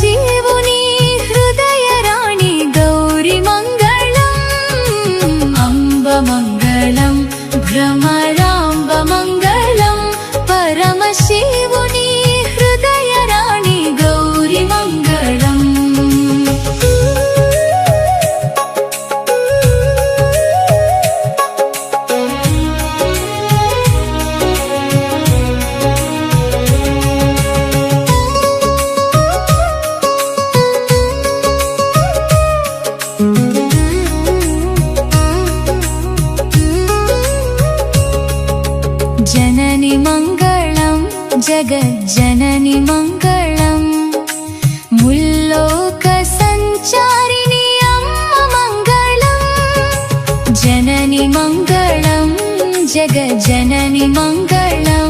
పరమశివుని హృదయ రాణి గౌరి మంగళం. అంబ మంగళం భ్రమరాంబ మంగళం, పరమశివుని హృదయ రాణి గౌరి మంగళం. జనని మంగళం జగజ్జనని మంగళం, ముల్లోక సంచారిణి అమ్మ మంగళం. జనని మంగళం జగజ్జనని మంగళం,